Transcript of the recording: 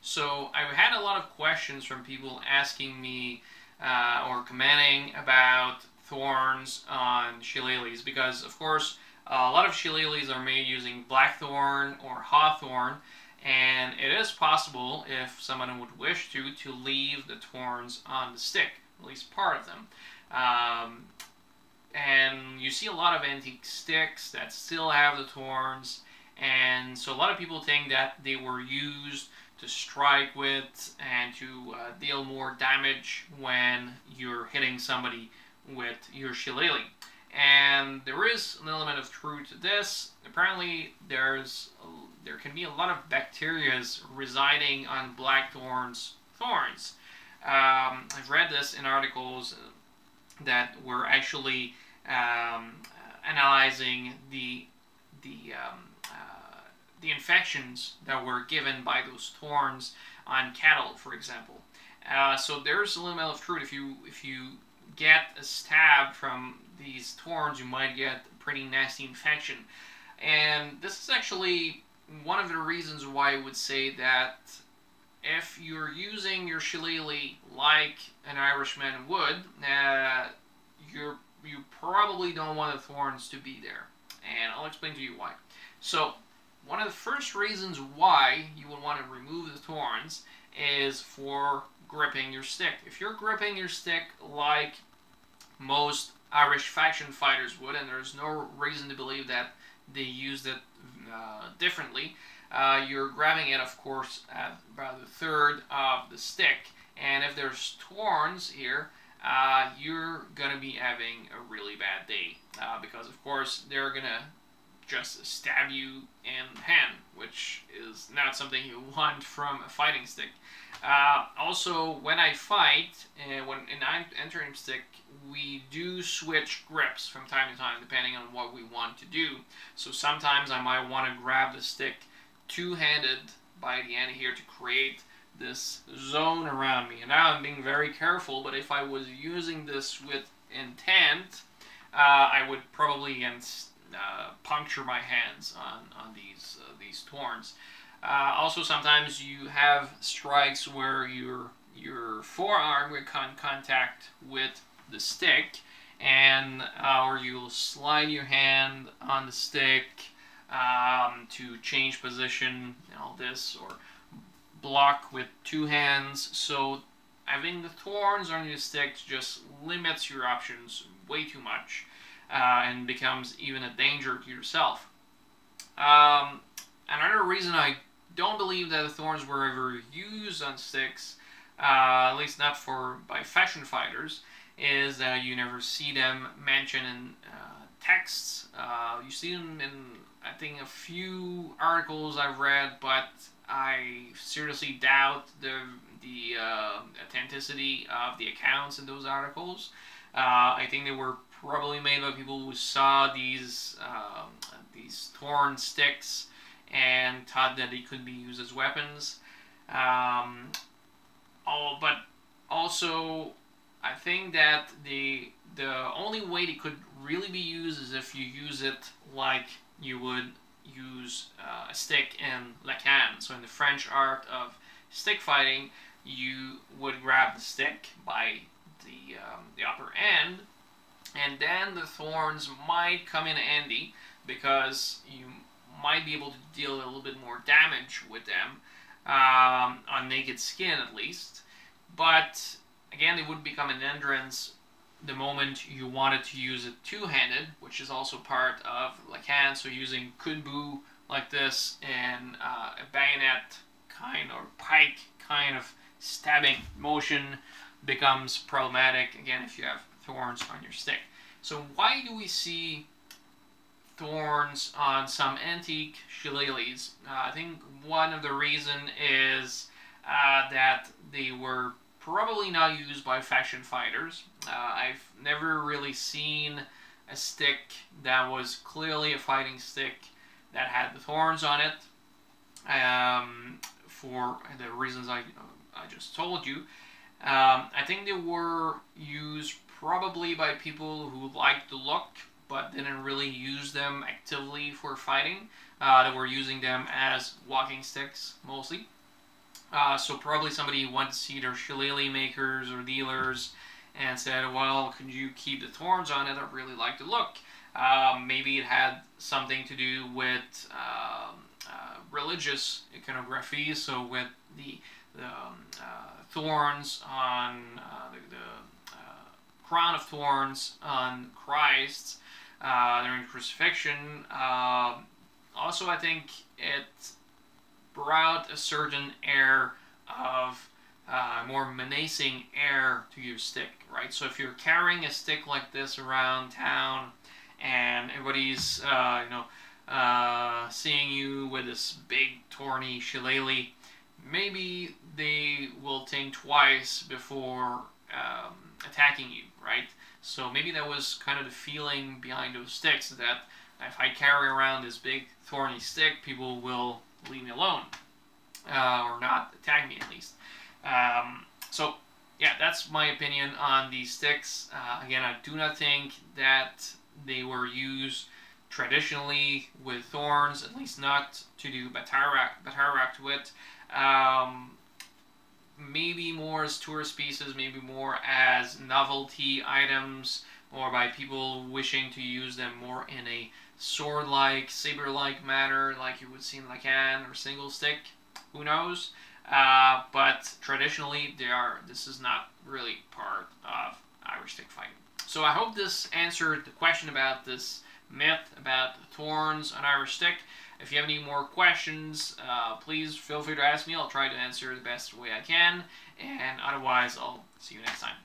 So I've had a lot of questions from people asking me or commenting about thorns on shillelaghs because, of course, a lot of shillelaghs are made using blackthorn or hawthorn, and it is possible, if someone would wish to leave the thorns on the stick, at least part of them. And you see a lot of antique sticks that still have the thorns, and so a lot of people think that they were used to strike with and to deal more damage when you're hitting somebody with your shillelagh. And there is an element of truth to this. Apparently there can be a lot of bacteria residing on blackthorns thorns. I've read this in articles that were actually analyzing the infections that were given by those thorns on cattle, for example. So there's a little bit of truth. If you get a stab from these thorns, you might get a pretty nasty infection. And this is actually one of the reasons why I would say that if you're using your shillelagh like an Irishman would, you probably don't want the thorns to be there. And I'll explain to you why. So, one of the first reasons why you would want to remove the thorns is for gripping your stick. If you're gripping your stick like most Irish faction fighters would, and there's no reason to believe that they used it differently, you're grabbing it, of course, at about a third of the stick, and if there's thorns here, you're going to be having a really bad day, because, of course, they're going to just stab you in the hand, which is not something you want from a fighting stick. Also, when I fight, when I'm entering stick, we do switch grips from time to time, depending on what we want to do. So sometimes I might want to grab the stick two-handed by the end here to create this zone around me. And now I'm being very careful, but if I was using this with intent, I would probably puncture my hands on these thorns. Also, sometimes you have strikes where your forearm will contact with the stick, and or you'll slide your hand on the stick to change position, all this, or block with two hands. So having the thorns on your stick just limits your options way too much, and becomes even a danger to yourself. Another reason I don't believe that the thorns were ever used on sticks, at least not by faction fighters, is that you never see them mentioned in texts. You see them in, I think, a few articles I've read, but I seriously doubt the authenticity of the accounts in those articles. I think they were probably made by people who saw these thorn sticks and thought that they could be used as weapons. But also, I think that the only way they could really be used is if you use it like you would use a stick in la canne. So in the French art of stick fighting, you would grab the stick by the upper end, and then the thorns might come in handy because you might be able to deal a little bit more damage with them, on naked skin at least. But again, they would become an hindrance the moment you wanted to use it two-handed, which is also part of la canne. So using coup-de-bout like this and a bayonet kind or pike kind of stabbing motion becomes problematic, again, if you have thorns on your stick. So why do we see thorns on some antique shillelaghs? I think one of the reasons is that they were probably not used by faction fighters. I've never really seen a stick that was clearly a fighting stick that had the thorns on it, for the reasons I just told you. I think they were used probably by people who liked the look but didn't really use them actively for fighting. They were using them as walking sticks mostly. So probably somebody went to see their shillelagh makers or dealers and said, well, could you keep the thorns on it? I really like the look. Maybe it had something to do with religious iconography, so with the thorns on the crown of thorns on Christ during crucifixion. Also, I think it brought a certain air of more menacing air to your stick, right? So if you're carrying a stick like this around town and everybody's seeing you with this big thorny shillelagh, maybe they will think twice before attacking you, right? So maybe that was kind of the feeling behind those sticks, that if I carry around this big thorny stick, people will leave me alone, or not attack me at least. So yeah, that's my opinion on these sticks. Again, I do not think that they were used traditionally with thorns, at least not to do bataireacht with. Maybe more as tourist pieces, maybe more as novelty items, or by people wishing to use them more in a sword-like, saber-like manner, like you would see in Lacan or single stick. Who knows? But traditionally, this is not really part of Irish stick fighting. So I hope this answered the question about this myth about the thorns on Irish stick. If you have any more questions, please feel free to ask me. I'll try to answer the best way I can. And otherwise, I'll see you next time.